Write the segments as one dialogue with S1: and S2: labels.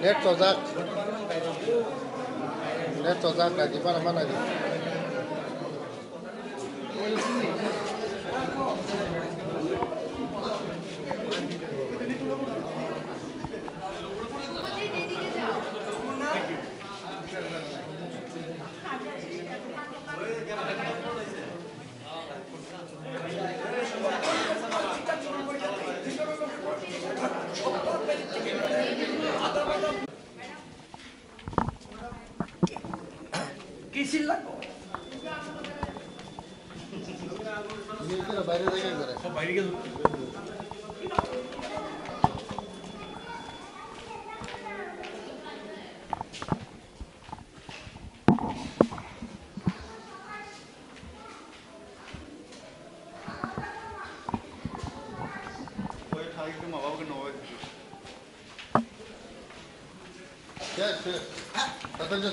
S1: net sojak net sojak lagi mana lagi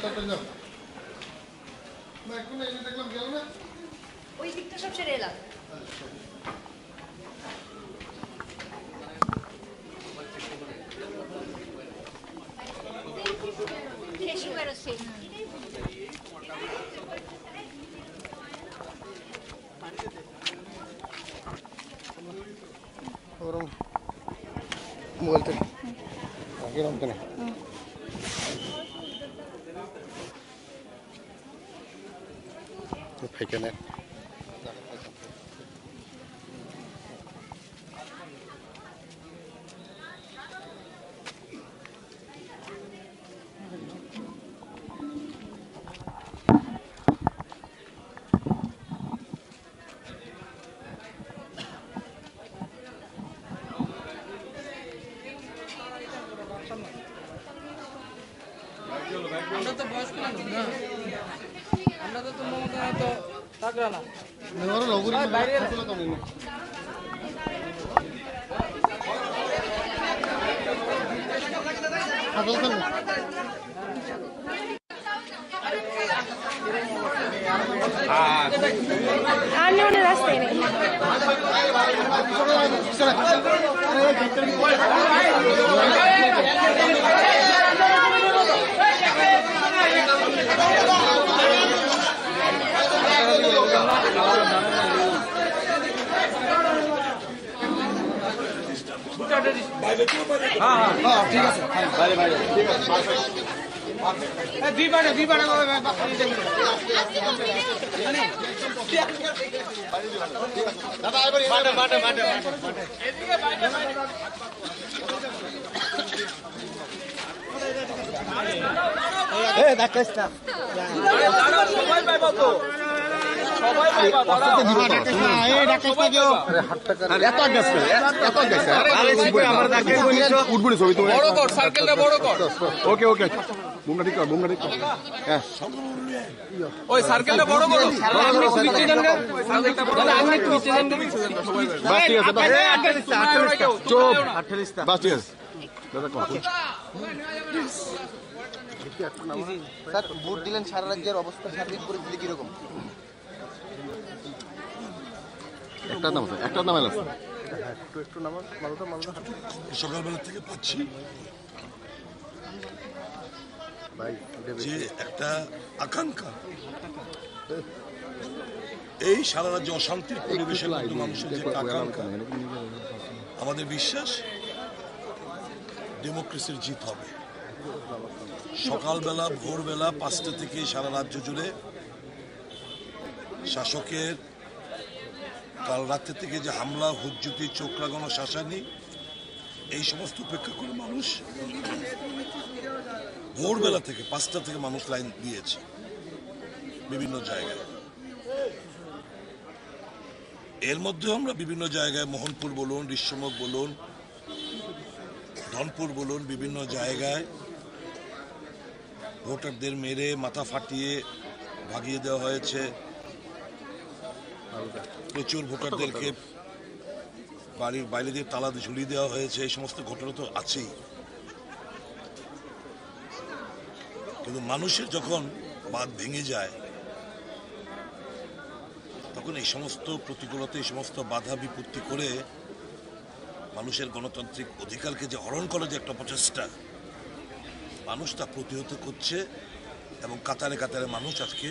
S1: তাড়াতাড়ি না কোন এনে দেখলাম গেল না
S2: ওই দিকটা সব ছেড়ে এলাম
S1: orang mobil tu lagi orang tu ni tu pakai ni
S3: আমরা তো বয়স্ক মানুষ না আমরা তো মমতা তো তাকরা না
S1: নেওয়ার লগরি বাইরে আসলে তো নেই আদল
S2: आने वाले रास्ते में
S1: हाँ ठीक है বাইরে বাইরে ঠিক আছে দুই বারে দাদা এবারে মাঠে এদিকে বাইরে এই ডাক্তার না সবাই পাইবো তো সবাই পাইবো দাদা এই ডাক্তার দিও আরে এত গেছে আরে আমার ডাক্তার কইছো উঠবনি ছবি তুমি বড় কর সার্কেলটা বড় কর ওকে বুমটা ঠিক কর হ্যাঁ ওই সার্কেলটা বড় করো আপনি নিচে যান না সার্কেলটা বড় আপনি একটু নিচে যান বাস ঠিক আছে চুপ 48 বাস ঠিক আছে দাদা কর স্যার ভোট দিলেন সারা রাজ্যের অবস্থা সার্বিক পরিস্থিতি কিরকম একটা নাম আছে একটু নাম মালদা
S4: সকালবেলা থেকে পাচ্ছি যে একটা আকাঙ্ক্ষা এই সারা রাজ্যে অশান্তির পরিবেশের মধ্যে মানুষের যে আকাঙ্ক্ষা আমাদের বিশ্বাস ডেমোক্রেসির জিত হবে সকালবেলা ভোরবেলা 5টা থেকে সারা রাজ্য জুড়ে শাসকের কাল রাত্রে থেকে যে হামলা হুজ্জুতি চোখ লাগানো শাসানি এই সমস্ত উপেক্ষা করে মানুষ ভোরবেলা থেকে 5টা থেকে মানুষ লাইন দিয়েছে বিভিন্ন জায়গায় এর মধ্যে আমরা বিভিন্ন জায়গায় মোহনপুর বলুন ঋষ্যমুখ বলুন ধনপুর বলুন বিভিন্ন জায়গায় ভোটারদের মেরে মাথা ফাটিয়ে ভাগিয়ে দেওয়া হয়েছে প্রচুর ভোটারদেরকে বাড়ির বাইরে দিয়ে তালা ঝুলিয়ে দেওয়া হয়েছে, এই সমস্ত ঘটনা তো আছেই। কিন্তু মানুষের যখন বাঁধ ভেঙে যায় তখন এই সমস্ত প্রতিকূলতা, এই সমস্ত বাধা বিপত্তি করে মানুষের গণতান্ত্রিক অধিকারকে যে হরণ করার যে একটা প্রচেষ্টা, মানুষ তা প্রতিহত করছে। এবং কাতারে কাতারে মানুষ আজকে,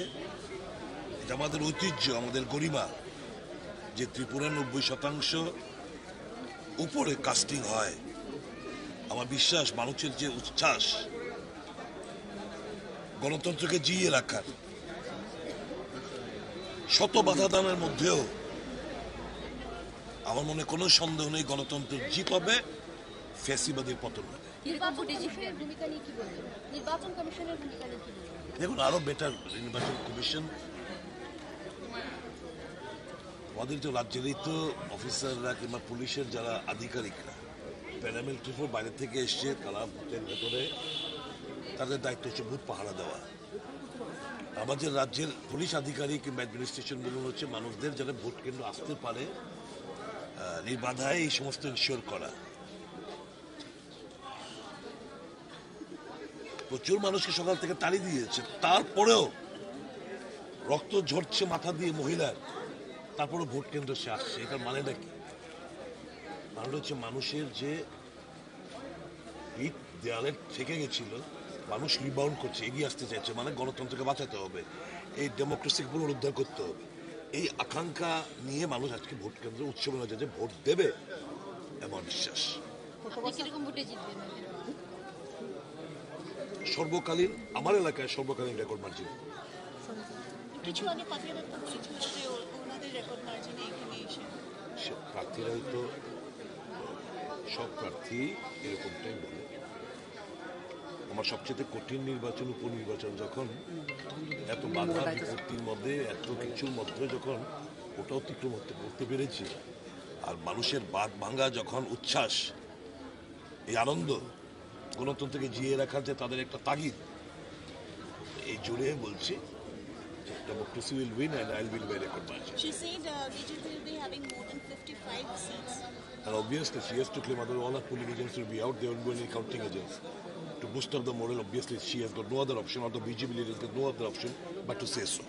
S4: এটা আমাদের ঐতিহ্য, আমাদের গরিমা, যে ত্রিপুরা 90% উপরে কাস্টিং হয়। আমার বিশ্বাস মানুষের যে উচ্ছ্বাস গণতন্ত্রকে জিইয়ে রাখার, শত বাধা দানের মধ্যেও আমার মনে কোনো সন্দেহ নেই গণতন্ত্রের জিত হবে, ফ্যাসিবাদের পতন হবে। দেখুন, আরো বেটার নির্বাচন কমিশন, আমাদের তো রাজ্যেরই তো অফিসাররা কিংবা পুলিশের যারা আধিকারিকরা প্যারামিলিটারি ফোর্স বাইরে থেকে এসছে, তারা ভোটের ভেতরে তাদের দায়িত্ব হচ্ছে ভোট পাহারা দেওয়া। আমাদের রাজ্যের পুলিশ আধিকারিক কিংবা অ্যাডমিনিস্ট্রেশনগুলো হচ্ছে মানুষদের যারা ভোট কেন্দ্র আসতে পারে নির্বাধায় এই সমস্ত ইনশিওর করা। প্রচুর মানুষকে সকাল থেকে তাড়ি দিয়েছে, তারপরেও রক্ত ঝরছে মাথা দিয়ে মহিলার, তারপরে ভোট কেন্দ্র সে আসছে। এটার মানেটা কি? মানে হচ্ছে মানুষের যে ভিত দেয়ালে থেকে গেছিল, মানুষ রিবাউন্ড করছে, এগিয়ে আসতে চাইছে, মানে গণতন্ত্রকে বাঁচাতে হবে, এই ডেমোক্রেসিকে পুনরুদ্ধার করতে হবে। এই আকাঙ্ক্ষা নিয়ে মানুষ আজকে ভোট কেন্দ্রে উৎসবে যে ভোট দেবে এমন বিশ্বাস। সর্বকালীন, আমার এলাকায় সর্বকালীন রেকর্ড মার্জিন। প্রার্থীরাই তো, সব প্রার্থী এরকমটাই বলে। আমার সবচেয়ে কঠিন নির্বাচন, উপনির্বাচন, যখন এত বাধা বিপত্তির মধ্যে, এত কিছুর মধ্যে যখন ওটা অতিক্রম করতে পেরেছি, আর মানুষের বাঁধ ভাঙ্গা যখন উচ্ছ্বাস, এই আনন্দ, গণতন্ত্রকে জিয়ে রাখার যে তাদের একটা তাগিদ, এই জোরে বলছি democracy will win and I'll win by record margin.
S5: She said BJP will be having more than 55 seats.
S4: And obviously she has to claim, otherwise all our polling agents will be out, there won't be any counting agents. To boost up the morale, obviously she has got no other option, or the BJP leaders got no other option but to say so.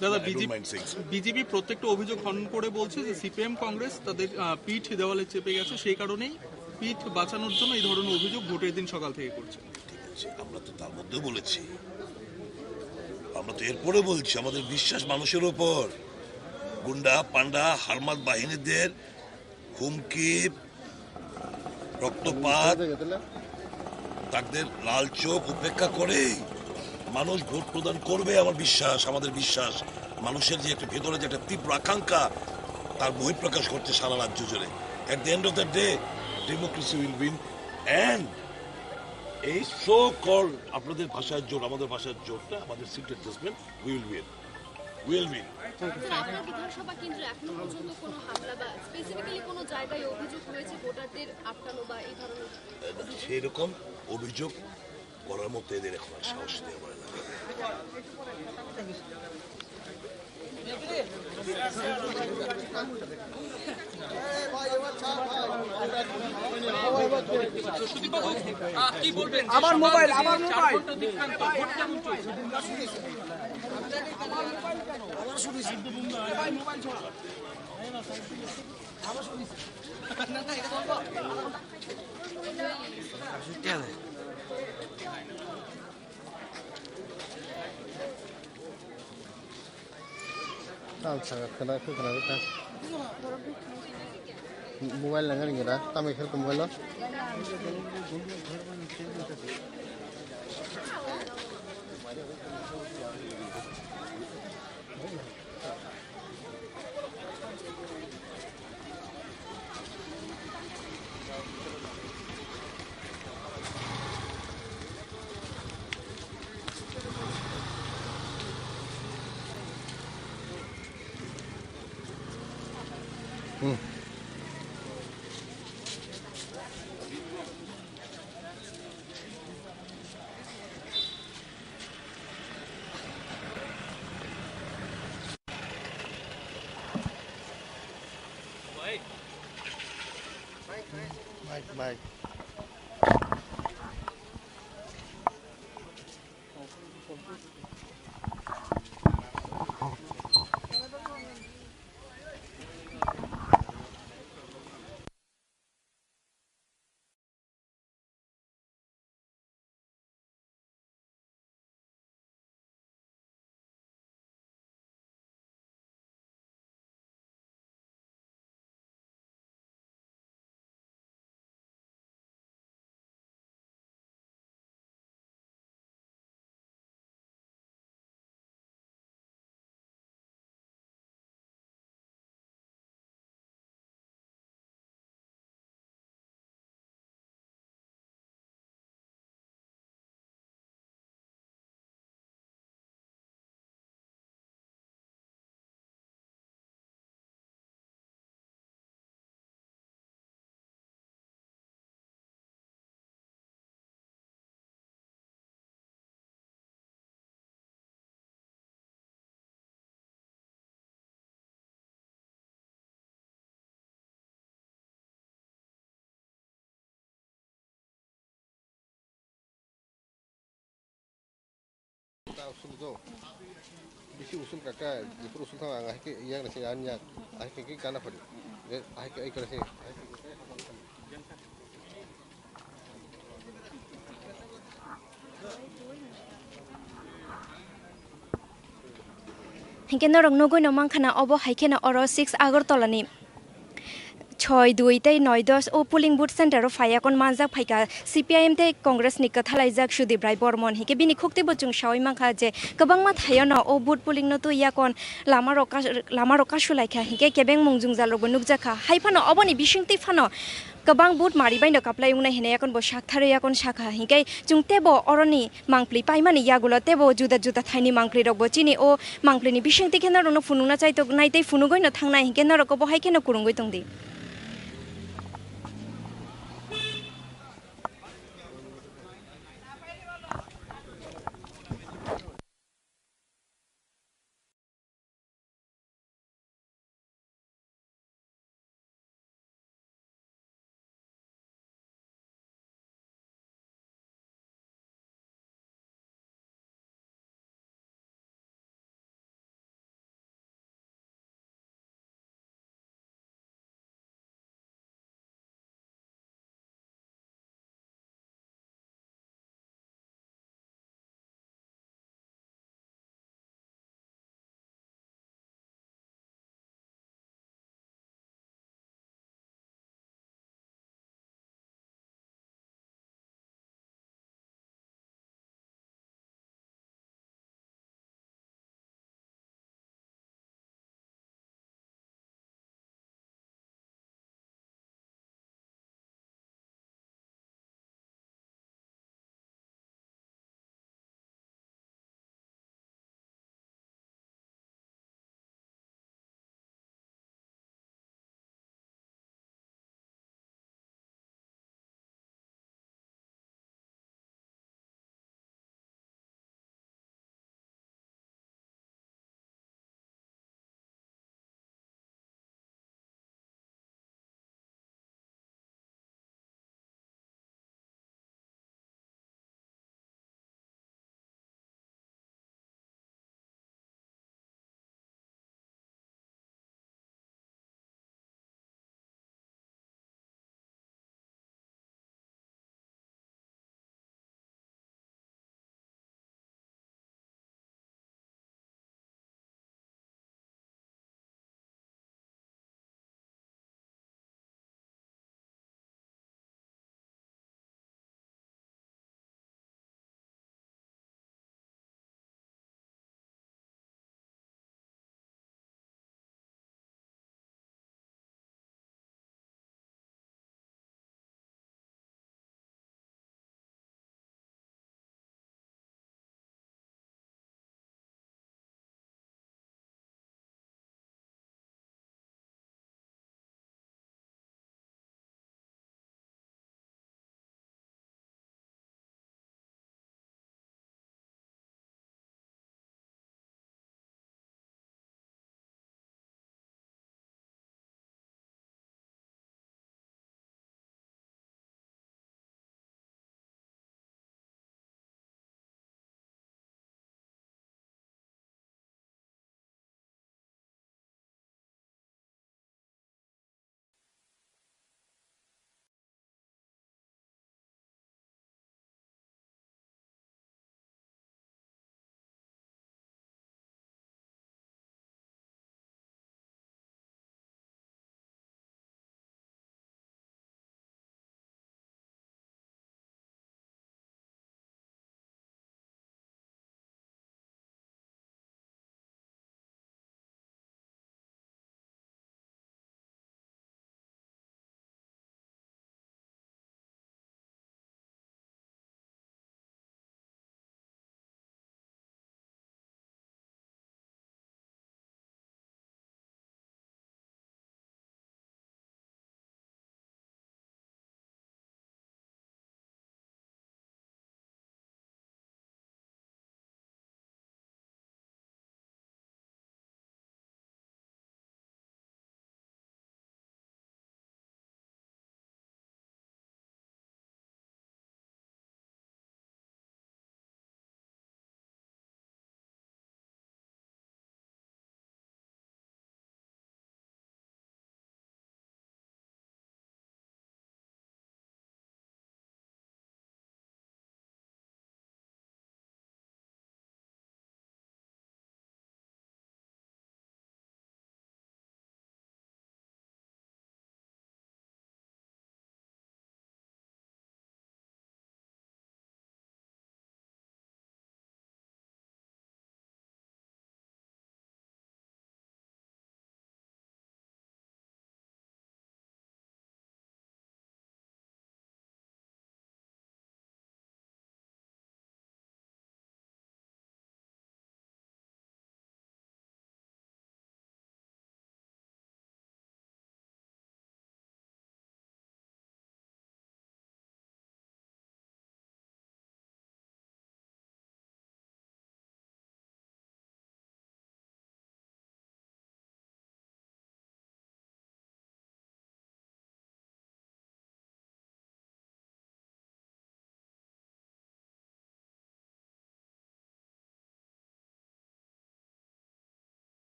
S6: দাদা,
S4: I don't mind saying so.
S6: BJP প্রত্যেকটা অভিযোগ খণ্ডন করে বলছে যে CPM Congress তাদের পিঠ দেওয়ালে চেপে গেছে, সেই কারণেই পিঠ বাঁচানোর জন্য এই ধরনের অভিযোগ ভোটের দিন সকাল থেকে করছে।
S4: ঠিক আছে, আমরা তো তার মধ্যে বলেছি, আমরা তো এরপরে বলছি আমাদের বিশ্বাস মানুষের উপর। গুন্ডা পান্ডা হারমাত বাহিনীদের হুমকি, রক্তপাত, তাদের লাল চোখ উপেক্ষা করেই মানুষ ভোট প্রদান করবে। আমার বিশ্বাস, আমাদের বিশ্বাস, মানুষের যে একটা ভেতরে যে একটা তীব্র আকাঙ্ক্ষা, তার বহিঃপ্রকাশ করছে সারা রাজ্য জুড়ে। At the end of the day democracy will win, and এই সো কল আপনাদের ভাষার জোর, আমাদের ভাষার জোরটা, আমাদের seat adjustment, will win, will win.
S2: আপনার বিধানসভা কেন্দ্রে এখনো পর্যন্ত কোনো হামলা বা স্পেসিফিক্যালি কোনো জায়গায় অভিযোগ হয়েছে ভোটারদের আটকানো বা এই ধরনের?
S4: সেরকম অভিযোগ করার মতো এদের এখন আর সাহস দেওয়া পারে না।
S3: কি বলবেন? আবার মোবাইল, আবার মোবাইল।
S1: মোবাইল লাগানি গেরা তামে খেলতে মোবাইল बाय usul go bisi usul kakak jepur usul tang ang ke yang nasi anya ke kana padi ke ai kana se
S7: Hingke norok nogoi no mangkhana obo haike na oro 6 Agartala ni 6-2 tei 9-10 o polling booth center o fayakon manjak phaika CPIM tei Congress ni kathalaijak Sudip Barman hike bini khukti bochung shawai mangkha je kabangma thayano o booth polling no tu yakon lama ro kasulaikha hike kebeng mungjung jalrok nukjakha haifano oboni bisingti phano kabang booth mari baino kaplai unai hine yakon bo sakthare yakon sakha hingkai jungtebo oroni mangpli paimani yagulo tebo juda juda thaini mangpli rok bo chini o mangpli ni bisingti khena ro no funungna chaitok naitei funugoi no thangnai hingke norok bo haike no kurungoi tongdi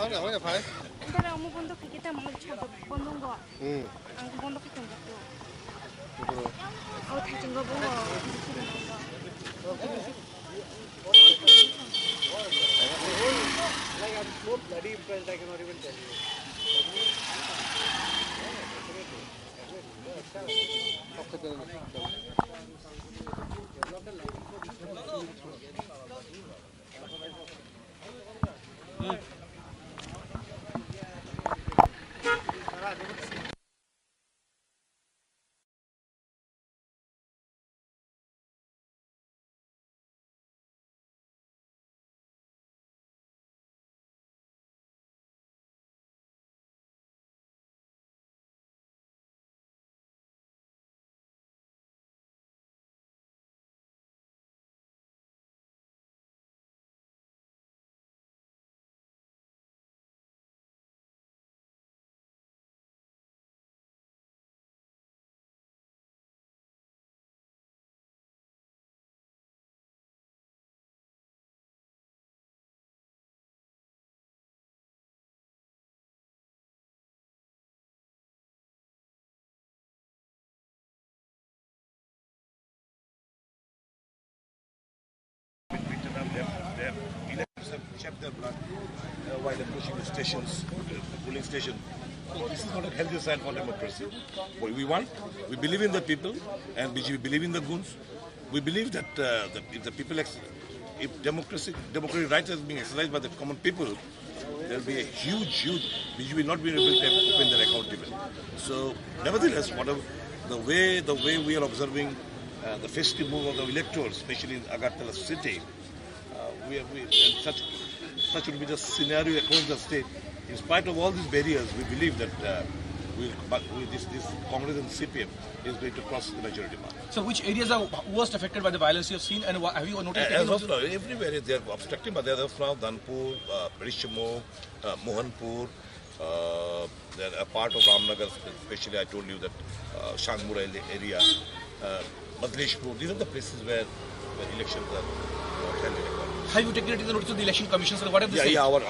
S7: Antara kamu bondok kita mau coba bondok gak? Aku bondok kita enggak tuh. Oh, tak jenggot bondok.
S1: Like I'm so bloody impressed, I cannot even tell you.
S4: Their electors have shed their blood while they're pushing the stations, the polling station. So this is not a healthy sign for democracy. What we want, we believe in the people, and we believe in the goons. We believe that if the people, if democratic rights is being exercised by the common people, there will be a huge, which will not be able to open their accountable. So, nevertheless, whatever the way we are observing the festive move of the electors, especially in Agartala city, and such will be the scenario across the state. In spite of all these barriers, we believe that this Congress and CPM is going to cross the majority mark.
S8: So, which areas are worst affected by the violence you have seen, and have you noticed?
S4: As of now, everywhere they are obstructing, but as of now, Dhanpur, Rishmo, Mohanpur, then a part of Ramnagar, especially I told you that Shangmura area, Badleshpur, these are the places where elections are held in a country.
S8: Have you taken it in the notice of the election commission? So what have they said?
S4: Yeah, our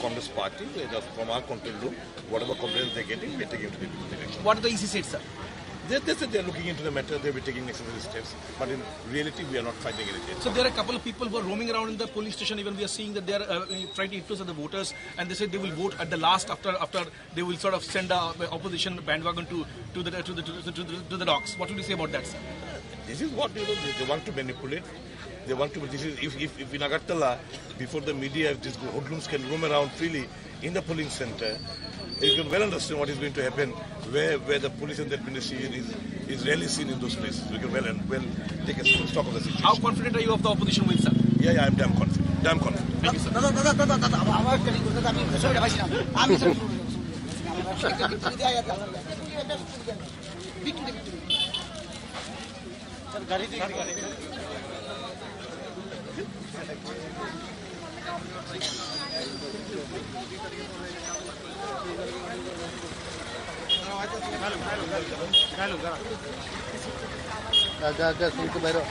S4: Congress party, from our control room, whatever complaints they're getting, we're taking to the election.
S8: What are the EC said, sir?
S4: They said they're looking into the matter, they'll be taking necessary steps, but in reality, we are not finding anything.
S8: So there are a couple of people who are roaming around in the polling station. Even we are seeing that they are trying to influence the voters, and they say they will vote at the last after they will sort of send the opposition bandwagon to the dogs. What would you say about that, sir?
S4: This is what they want to manipulate. They want to. This is if in Agartala, before the media, if these hoodlums can roam around freely in the polling center, you can well understand what is going to happen where the police and the administration is rarely seen in those places. We can well take a stock of the situation.
S8: How confident are you of the opposition will, sir?
S4: Yeah, I'm damn confident. Damn confident.
S8: Thank you, sir.
S1: Agak sedikit baru.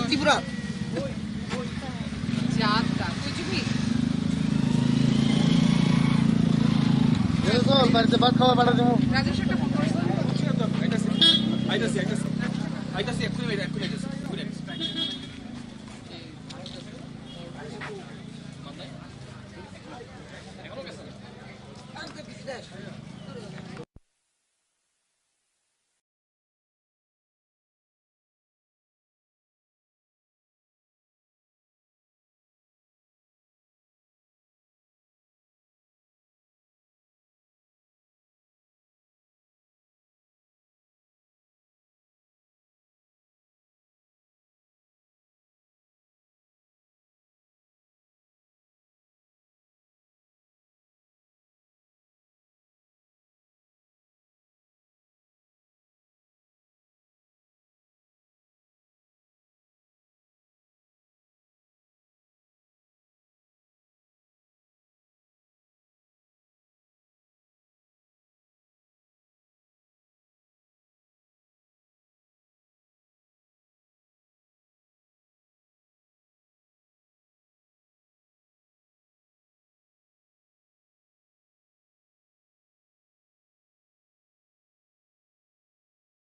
S3: Tripura
S1: বাড়িতে ভাত খাওয়া পাঠা দেবো
S8: I